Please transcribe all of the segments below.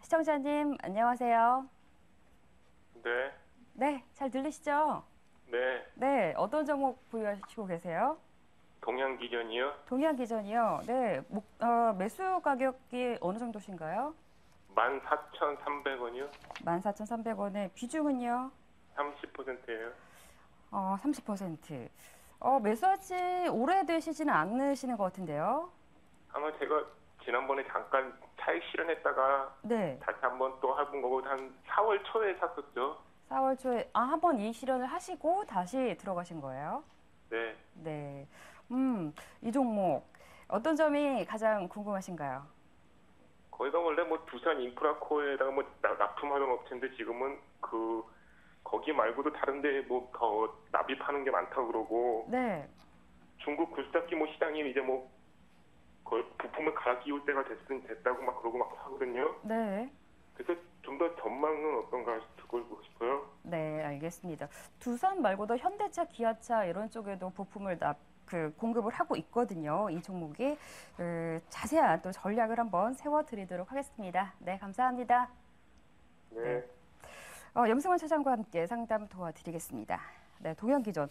시청자님, 안녕하세요. 네, 네, 잘 들리시죠? 네. 네, 어떤 종목 보유하시고 계세요? 동양기전이요? 동양기전이요. 네, 매수 가격이 어느 정도신가요? 14,300원이요? 14,300원에 비중은요? 30%예요. 30%. 매수한 지 오래되시지는 않으시는 것 같은데요? 아마 제가 지난번에 잠깐 차익 실현했다가 네, 다시 한번 또 해본 거고 한 4월 초에 샀었죠. 4월 초에, 한 번 이 실현을 하시고 다시 들어가신 거예요? 네. 네. 이 종목, 어떤 점이 가장 궁금하신가요? 거기가 원래 뭐 두산 인프라코에다가 뭐 납품하던 업체인데 지금은 거기 말고도 다른데 뭐 더 납입하는 게 많다고 그러고 네, 중국 굴삭기 뭐 시장이 이제 뭐 거의 부품을 갈아 끼울 때가 됐다고 막 그러고 막 하거든요. 네. 그래서 좀 더 전망은 어떤가 듣고 싶어요. 네, 알겠습니다. 두산 말고도 현대차, 기아차 이런 쪽에도 부품을 공급을 하고 있거든요. 이 종목이 자세한 또 전략을 한번 세워드리도록 하겠습니다. 네, 감사합니다. 네, 네. 염승원 차장과 함께 상담 도와드리겠습니다. 네, 동양기전.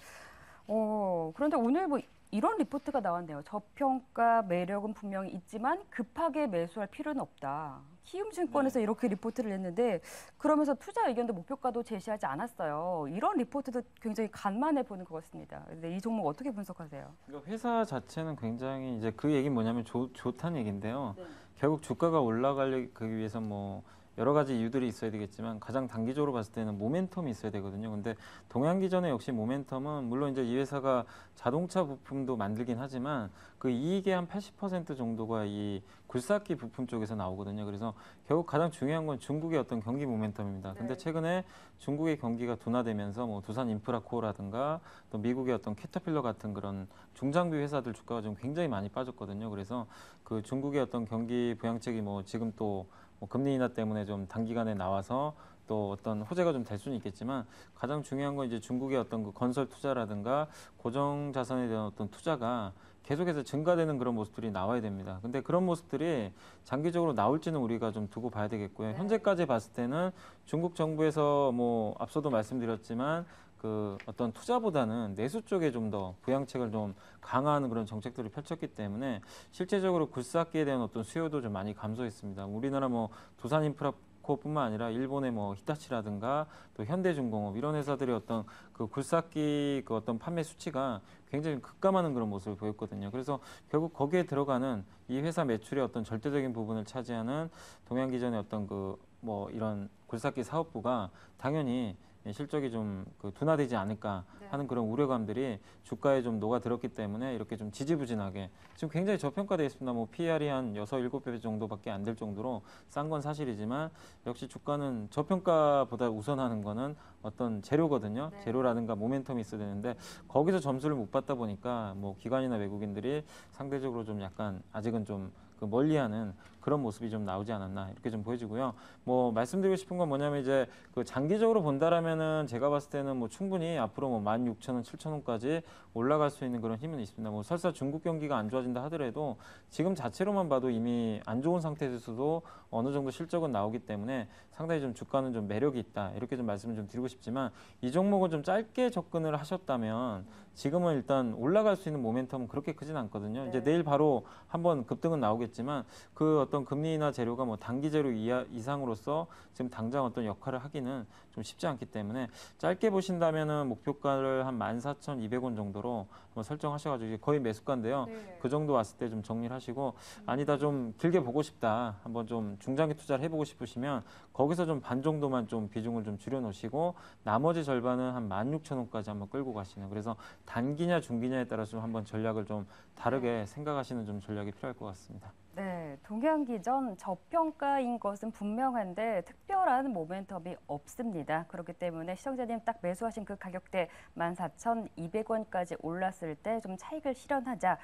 그런데 오늘 뭐 이런 리포트가 나왔네요. 저평가 매력은 분명히 있지만 급하게 매수할 필요는 없다. 키움증권에서 이렇게 리포트를 냈는데 그러면서 투자 의견도 목표가도 제시하지 않았어요. 이런 리포트도 굉장히 간만에 보는 것 같습니다. 근데 이 종목 어떻게 분석하세요? 그러니까 회사 자체는 굉장히 이제 그 얘기는 뭐냐면 좋다는 얘기인데요. 네. 결국 주가가 올라가기 위해서 뭐 여러 가지 이유들이 있어야 되겠지만 가장 단기적으로 봤을 때는 모멘텀이 있어야 되거든요. 근데 동양기전의 역시 모멘텀은 물론 이제 이 회사가 자동차 부품도 만들긴 하지만 그 이익의 한 80% 정도가 이 굴삭기 부품 쪽에서 나오거든요. 그래서 결국 가장 중요한 건 중국의 어떤 경기 모멘텀입니다. 근데 네. 최근에 중국의 경기가 둔화되면서 뭐 두산 인프라코어라든가 또 미국의 어떤 캐터필러 같은 그런 중장비 회사들 주가가 좀 굉장히 많이 빠졌거든요. 그래서 그 중국의 어떤 경기 부양책이 뭐 지금 또 뭐 금리 인하 때문에 좀 단기간에 나와서 또 어떤 호재가 좀 될 수는 있겠지만 가장 중요한 건 이제 중국의 어떤 그 건설 투자라든가 고정 자산에 대한 어떤 투자가 계속해서 증가되는 그런 모습들이 나와야 됩니다. 근데 그런 모습들이 장기적으로 나올지는 우리가 좀 두고 봐야 되겠고요. 네. 현재까지 봤을 때는 중국 정부에서 뭐 앞서도 말씀드렸지만 그 어떤 투자보다는 내수 쪽에 좀 더 부양책을 좀 강화하는 그런 정책들을 펼쳤기 때문에 실제적으로 굴삭기에 대한 어떤 수요도 좀 많이 감소했습니다. 우리나라 뭐 두산인프라코뿐만 아니라 일본의 뭐 히타치라든가 또 현대중공업 이런 회사들의 어떤 그 굴삭기 그 어떤 판매 수치가 굉장히 급감하는 그런 모습을 보였거든요. 그래서 결국 거기에 들어가는 이 회사 매출의 어떤 절대적인 부분을 차지하는 동양기전의 어떤 그 뭐 이런 굴삭기 사업부가 당연히 실적이 좀 그 둔화되지 않을까 하는 그런 우려감들이 주가에 좀 녹아들었기 때문에 이렇게 좀 지지부진하게 지금 굉장히 저평가되어 있습니다. 뭐 PR이 한 6, 7배 정도밖에 안 될 정도로 싼 건 사실이지만 역시 주가는 저평가보다 우선하는 거는 어떤 재료거든요. 네. 재료라든가 모멘텀이 있어야 되는데 거기서 점수를 못 받다 보니까 뭐 기관이나 외국인들이 상대적으로 좀 약간 아직은 좀 그 멀리하는 그런 모습이 좀 나오지 않았나 이렇게 좀 보여지고요. 뭐 말씀드리고 싶은 건 뭐냐면 이제 그 장기적으로 본다라면은 제가 봤을 때는 뭐 충분히 앞으로 뭐 16,000원, 7,000원까지 올라갈 수 있는 그런 힘은 있습니다. 뭐 설사 중국 경기가 안 좋아진다 하더라도 지금 자체로만 봐도 이미 안 좋은 상태에서도 어느 정도 실적은 나오기 때문에 상당히 좀 주가는 좀 매력이 있다 이렇게 좀 말씀을 좀 드리고 싶지만 이 종목은 좀 짧게 접근을 하셨다면 지금은 일단 올라갈 수 있는 모멘텀은 그렇게 크진 않거든요. 네. 이제 내일 바로 한번 급등은 나오겠지만 그 어떤 금리나 재료가 뭐 단기 재료 이상으로서 지금 당장 어떤 역할을 하기는 좀 쉽지 않기 때문에 짧게 보신다면은 목표가를 한 14,200원 정도로 한번 설정하셔가지고 이게 거의 매수가인데요. 네. 그 정도 왔을 때 좀 정리를 하시고 아니다 좀 길게 보고 싶다 한번 좀 중장기 투자를 해보고 싶으시면 거기서 좀 반 정도만 좀 비중을 좀 줄여놓으시고 나머지 절반은 한 16,000원까지 한번 끌고 가시는 그래서 단기냐 중기냐에 따라서 좀 한번 전략을 좀 다르게 생각하시는 좀 전략이 필요할 것 같습니다. 네, 동양기전 저평가인 것은 분명한데 특별한 모멘텀이 없습니다. 그렇기 때문에 시청자님 딱 매수하신 그 가격대 14,200원까지 올랐을 때 좀 차익을 실현하자.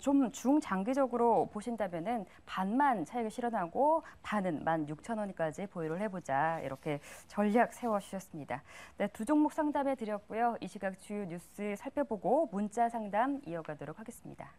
좀 중장기적으로 보신다면은 반만 차익을 실현하고 반은 16,000원까지 보유를 해보자. 이렇게 전략 세워주셨습니다. 네, 두 종목 상담해 드렸고요. 이 시각 주요 뉴스 살펴보고 문자 상담 이어가도록 하겠습니다.